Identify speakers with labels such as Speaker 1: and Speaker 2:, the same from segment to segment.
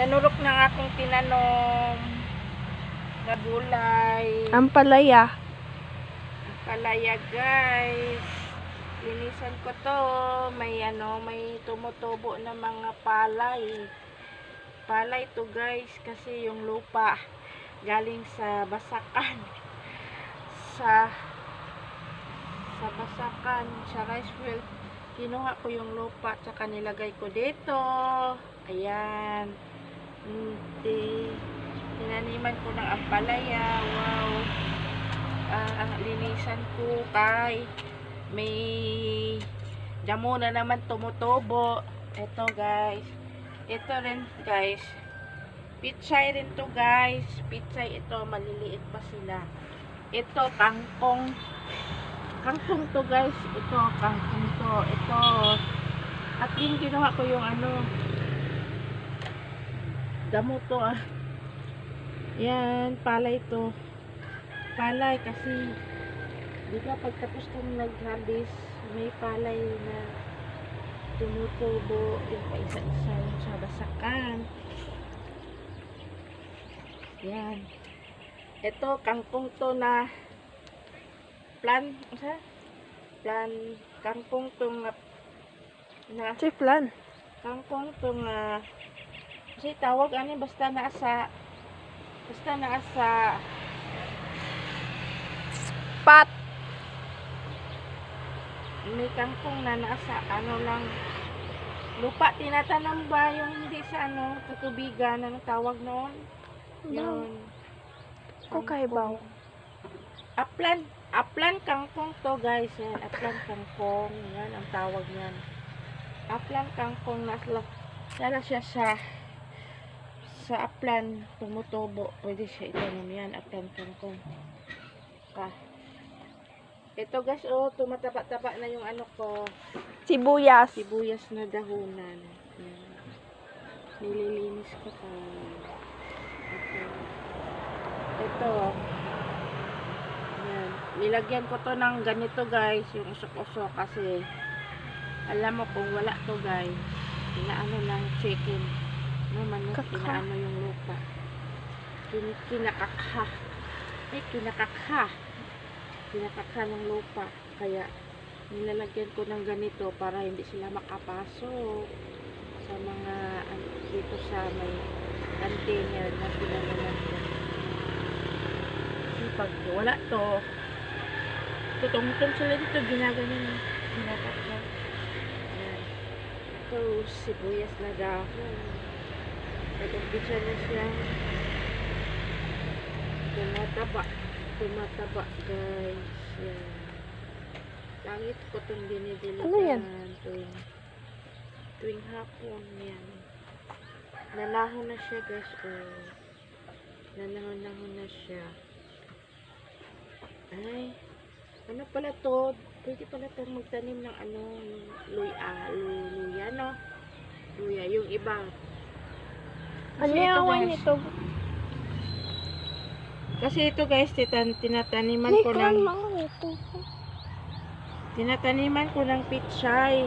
Speaker 1: Nanurok ng akong tinanom na gulay.
Speaker 2: Ampalaya.
Speaker 1: Palaya guys. Linisan ko to. May may tumutubo na mga palay. Palay to guys kasi yung lupa galing sa basakan. Sa basakan, sa rice field. Kinuha ko yung lupa tsaka nilagay ko dito. Ayan. Tinaniman ko ng ampalaya. Wow. Linisan ko kay may damo na naman tumutubo. Ito guys. Ito rin guys. Pichay rin to guys. Pichay ito. Maliliit pa sila. Ito kangkong. Kangkong to guys. Ito kangkong to. Ito. At yung ginawa ko yung damo to Yan. Palay to. Palay kasi di ba pagtapos kang nag-harvest may palay na tumutubo yung paisa-isa yung sa basakan. Yan. Ito kangkong to na kangkong to kangkong to kasi tawag basta naasa
Speaker 2: Pat.
Speaker 1: May kangkong na nasa lang lupa tinatanong ba yung hindi sa katubigan tawag noon yun
Speaker 2: Kukaibaw.
Speaker 1: Aplan kangkong to guys yan. Aplan kangkong yan ang tawag niyan. Aplan kangkong nala siya sa aplan tumutubo pwede siya itanom yan. Aplan kangkong ito guys tumataba-taba na yung ko
Speaker 2: Sibuyas.
Speaker 1: sibuyas na dahunan. Nililinis ko pa ito yan. Nilagyan ko to ng ganito guys yung usok-usok kasi alam mo kung wala to guys inaano lang chicken manok inaano yung lupa kinakakha ng lupa kaya nilalagyan ko ng ganito para hindi sila makapasok sa mga dito sa may container na pinanaman ko. Kasi pag wala to tutong-tong sila dito ginaganon kinakakha. Ito sibuyas na dahon nag-umpisa na siya tumataba guys. Yan. Langit ko itong dinidiligan.
Speaker 2: Ano yan?
Speaker 1: Tuwing hapon. Yan. Nanahon na siya guys. Nanahon na siya. Ay. Ano pala to? Pwede pala itong magtanim ng luya no? Luya. Yung iba.
Speaker 2: Ano yung ito?
Speaker 1: Kasi ito guys, tinataniman ko ng pichay.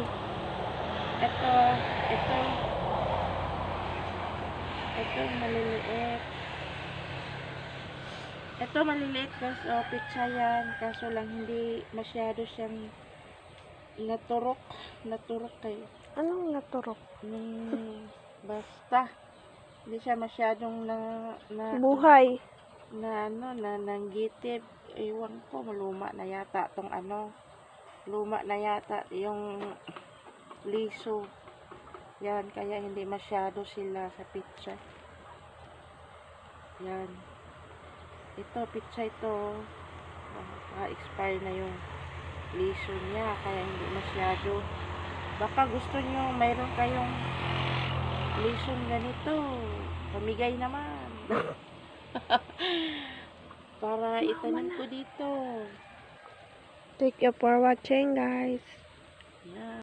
Speaker 1: Ito maliliit. Ito maliliit guys, pichay yan. Kaso lang hindi masyado siyang naturok kayo.
Speaker 2: Anong naturok?
Speaker 1: Basta hindi siya masyadong
Speaker 2: buhay.
Speaker 1: Nanggitib. Ewan ko, luma na yata tong luma na yata yung liso. Yan, kaya hindi masyado sila sa picture. Yan. Ito, picture ito. Expire na yung liso niya, kaya hindi masyado. Baka gusto nyo, mayroon kayong lison ganito. Pamigay naman. Para itanim ko dito.
Speaker 2: Thank you for watching guys.
Speaker 1: Yeah.